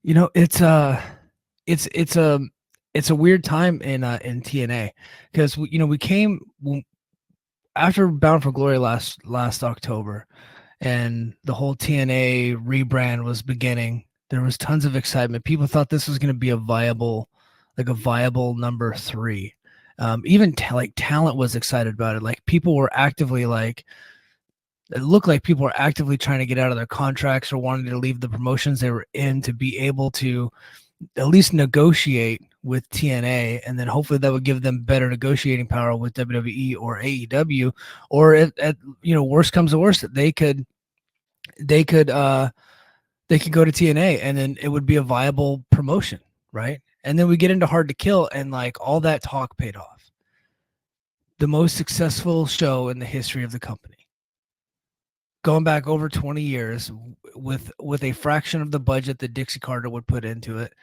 It's it's a weird time in TNA because we came after Bound for Glory last October, and the whole TNA rebrand was beginning. There was tons of excitement. People thought this was going to be a viable number three. Even like talent was excited about it. Like people were actively like, it looked like people were actively trying to get out of their contracts or wanting to leave the promotions they were in to be able to at least negotiate with TNA, and then hopefully that would give them better negotiating power with WWE or AEW, or if at worst comes to worst, they could they could uh they could go to TNA, and then it would be a viable promotion, right? And then we get into Hard to Kill, and like all that talk paid off. The most successful show in the history of the company, going back over 20 years, with a fraction of the budget that Dixie Carter would put into it.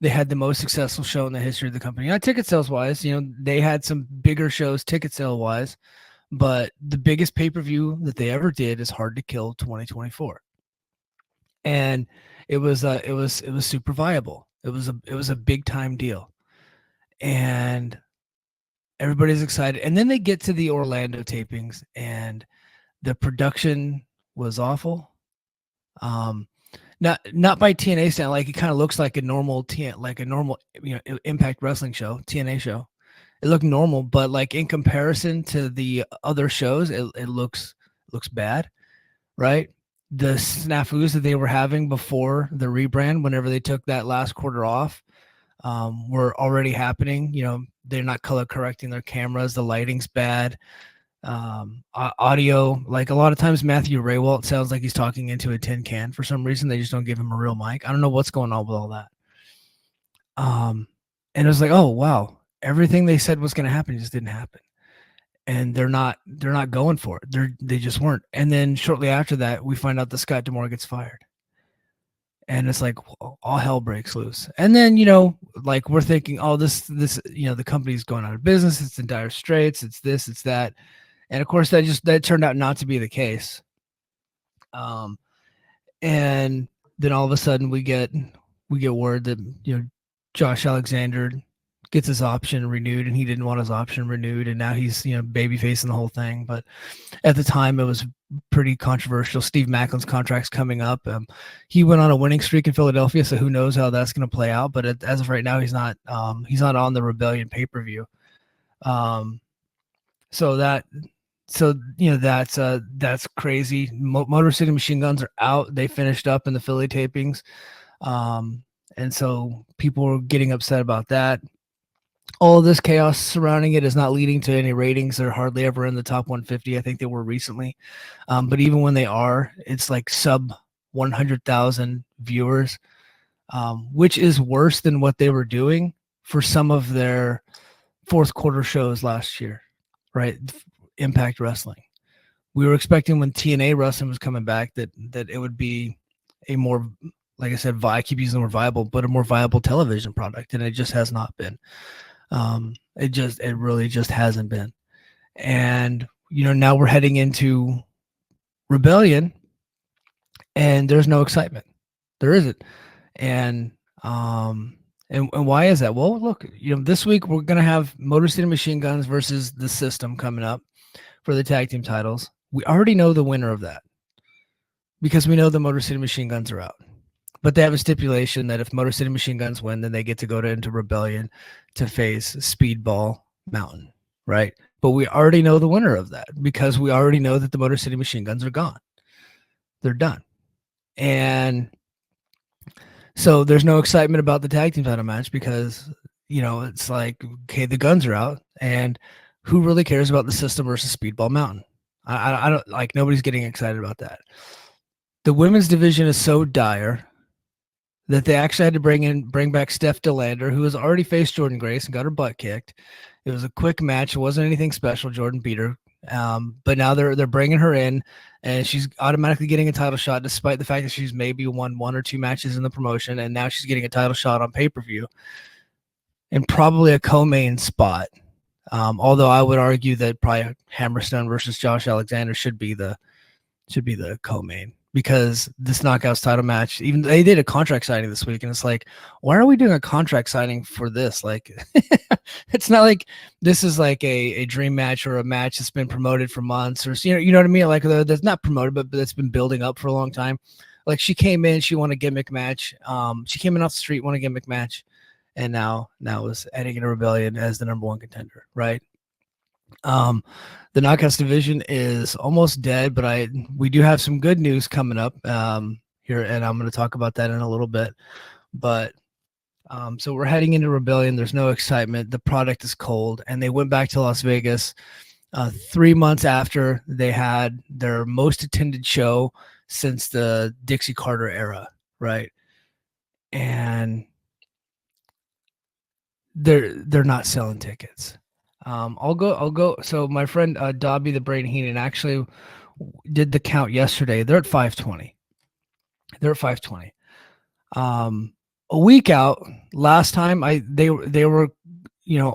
They had the most successful show in the history of the company. Not ticket sales wise, they had some bigger shows ticket sale wise, but the biggest pay-per-view that they ever did is Hard to Kill 2024. And it was super viable. It was a big time deal. And everybody's excited. And then they get to the Orlando tapings, and the production was awful. Not by TNA standard, like it kind of looks like a normal Impact Wrestling show, TNA show. It looked normal, but like in comparison to the other shows, it looks bad, right? The snafus that they were having before the rebrand, whenever they took that last quarter off, were already happening. They're not color correcting their cameras. The lighting's bad. Audio, like a lot of times Matthew Raywalt sounds like he's talking into a tin can for some reason. They just don't give him a real mic. I don't know what's going on with all that. And it was like, oh wow, everything they said was going to happen just didn't happen, and they're not going for it. They just weren't. And then shortly after that, we find out that Scott D'Amore gets fired, and it's like all hell breaks loose. And then like we're thinking, oh, this the company's going out of business. It's in dire straits. It's this. It's that. And of course, that turned out not to be the case. And then all of a sudden, we get word that Josh Alexander gets his option renewed, and he didn't want his option renewed, and now he's baby facing the whole thing. But at the time, it was pretty controversial. Steve Macklin's contract's coming up. He went on a winning streak in Philadelphia, so who knows how that's going to play out. But as of right now, he's not on the Rebellion pay-per-view. That's crazy. Motor City Machine Guns are out. They finished up in the Philly tapings. And so people are getting upset about that. All of this chaos surrounding it is not leading to any ratings. They're hardly ever in the top 150. I think they were recently. But even when they are, it's like sub 100,000 viewers, which is worse than what they were doing for some of their fourth quarter shows last year, right? Impact Wrestling. We were expecting when TNA Wrestling was coming back that it would be a more, like I said, I keep using the word viable, but a more viable television product, and it just has not been. It really just hasn't been. And now we're heading into Rebellion, and there's no excitement. There isn't. And why is that? Well, look, this week we're gonna have Motor City Machine Guns versus the System coming up for the tag team titles. We already know the winner of that because we know the Motor City Machine Guns are out. But they have a stipulation that if Motor City Machine Guns win, then they get to go into Rebellion to face Speedball Mountain, right? But we already know the winner of that because we already know that the Motor City Machine Guns are gone. They're done. And so there's no excitement about the tag team title match because, it's like, okay, the Guns are out, and who really cares about the System versus Speedball Mountain? I don't, like, nobody's getting excited about that. The women's division is so dire that they actually had to bring back Steph DeLander, who has already faced Jordan Grace and got her butt kicked. It was a quick match. It wasn't anything special. Jordan beat her. But now they're bringing her in, and she's automatically getting a title shot, despite the fact that she's maybe won one or two matches in the promotion, and now she's getting a title shot on pay-per-view and probably a co-main spot. Although I would argue that probably Hammerstone versus Josh Alexander should be the co-main. because this Knockouts title match, even they did a contract signing this week, and it's like, why are we doing a contract signing for this? Like, it's not like this is like a dream match or a match that's been promoted for months, or you know what I mean? Like that's not promoted, but that's been building up for a long time. Like she came in, she won a gimmick match. She came in off the street, won a gimmick match, and now is heading into Rebellion as the #1 contender, right? The Knockouts division is almost dead, but we do have some good news coming up here, and I'm going to talk about that in a little bit. But so we're heading into Rebellion. There's no excitement. The product is cold, and they went back to Las Vegas 3 months after they had their most attended show since the Dixie Carter era, right? And they're not selling tickets. I'll go. So my friend Dobby the Brain Heenan actually did the count yesterday. They're at 520. They're at 520. A week out, last time they were,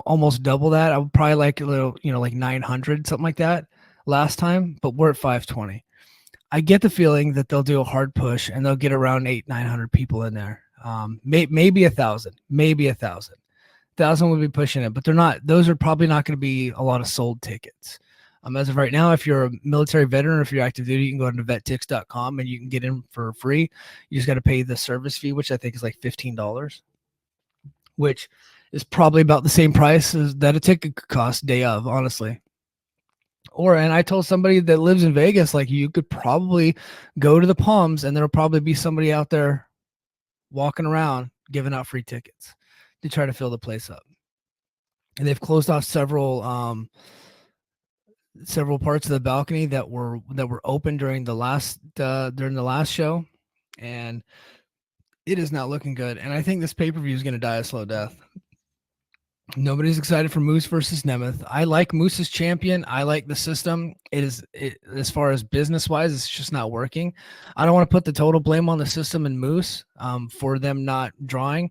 almost double that. I would probably like a little, like 900, something like that last time, but we're at 520. I get the feeling that they'll do a hard push and they'll get around 900 people in there. Maybe 1,000, maybe 1,000. 1,000 would be pushing it, but they're not. Those are probably not going to be a lot of sold tickets. As of right now, if you're a military veteran or if you're active duty, you can go to vettix.com and you can get in for free. You just got to pay the service fee, which I think is like $15, which is probably about the same price as that a ticket could cost day of, honestly. And I told somebody that lives in Vegas, like you could probably go to the Palms and there'll probably be somebody out there walking around giving out free tickets to try to fill the place up. And they've closed off several parts of the balcony that were open during the last show, and it is not looking good. And I think this pay-per-view is going to die a slow death. Nobody's excited for Moose versus Nemeth. I like Moose as champion. I like the system. As far as business-wise, it's just not working. I don't want to put the total blame on the system and Moose for them not drawing.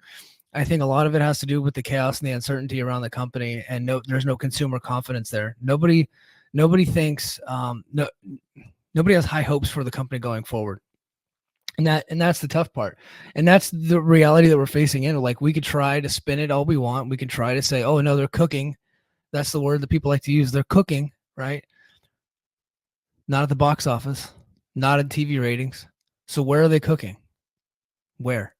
I think a lot of it has to do with the chaos and the uncertainty around the company, and there's no consumer confidence there. Nobody thinks nobody has high hopes for the company going forward. And that's the tough part. And that's the reality that we're facing in. Like, we could try to spin it all we want. We can try to say, oh no, they're cooking. That's the word that people like to use. They're cooking, right? Not at the box office, not in TV ratings. So where are they cooking? Where?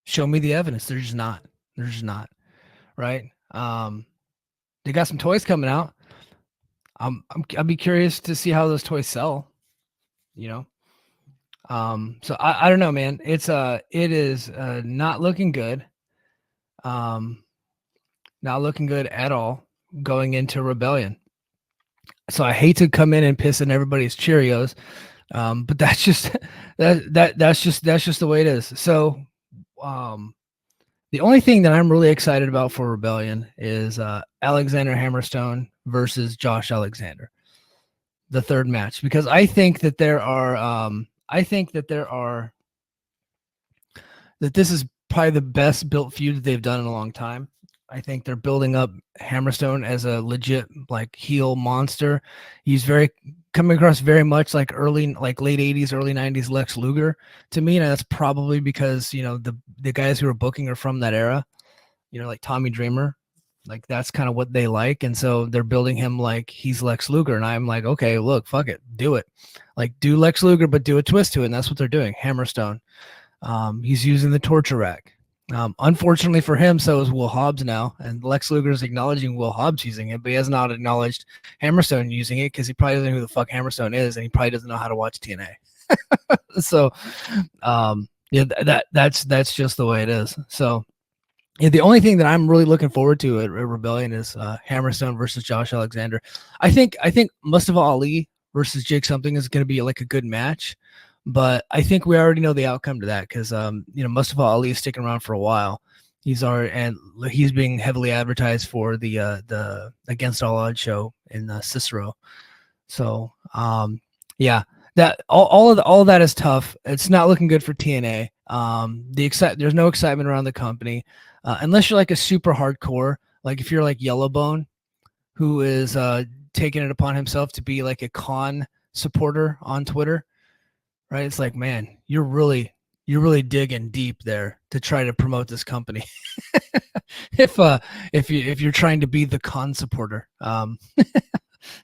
Show me the evidence. They're just not. Right? They got some toys coming out. I'll be curious to see how those toys sell. So I don't know, man. It is not looking good. Not looking good at all going into Rebellion. So I hate to come in and piss in everybody's Cheerios, but that's just that's just the way it is. So the only thing that I'm really excited about for Rebellion is Alexander Hammerstone versus Josh Alexander, the third match, because I think that this is probably the best built feud that they've done in a long time. I think they're building up Hammerstone as a legit like heel monster. He's coming across very much like late 80s, early 90s Lex Luger to me. And that's probably because, the guys who are booking are from that era, like Tommy Dreamer. Like, that's kind of what they like. And so they're building him like he's Lex Luger. And I'm like, okay, look, fuck it. Do it. Like, do Lex Luger, but do a twist to it. And that's what they're doing. Hammerstone. He's using the torture rack. Unfortunately for him, so is Will Hobbs now. And Lex Luger is acknowledging Will Hobbs using it, but he has not acknowledged Hammerstone using it because he probably doesn't know who the fuck Hammerstone is. And he probably doesn't know how to watch TNA. So, yeah, that's just the way it is. So, yeah, the only thing that I'm really looking forward to at Rebellion is Hammerstone versus Josh Alexander. I think Mustafa Ali versus Jake Something is going to be like a good match, but I think we already know the outcome to that because Mustafa Ali is sticking around for a while. He's being heavily advertised for the Against All Odds show in Cicero. So yeah, that all of that is tough. It's not looking good for TNA. There's no excitement around the company. Unless you're like a super hardcore, like if you're like Yellowbone, who is taking it upon himself to be like a Khan supporter on Twitter, right? It's like, man, you're really digging deep there to try to promote this company. If you're trying to be the con supporter.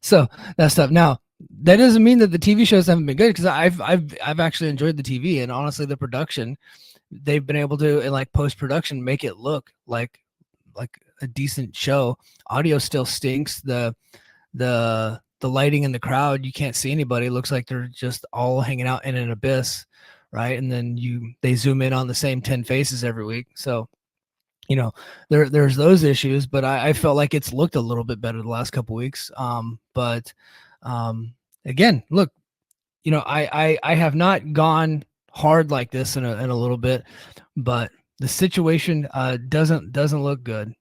So that stuff. Now, that doesn't mean that the TV shows haven't been good, because I've actually enjoyed the TV, and honestly, the production, they've been able to, in like post production, make it look like a decent show. Audio still stinks. The lighting in the crowd, you can't see anybody. It looks like they're just all hanging out in an abyss, right? And then they zoom in on the same 10 faces every week. So, there's those issues, but I felt like it's looked a little bit better the last couple weeks. But again, look, I have not gone hard like this in a little bit, but the situation doesn't look good.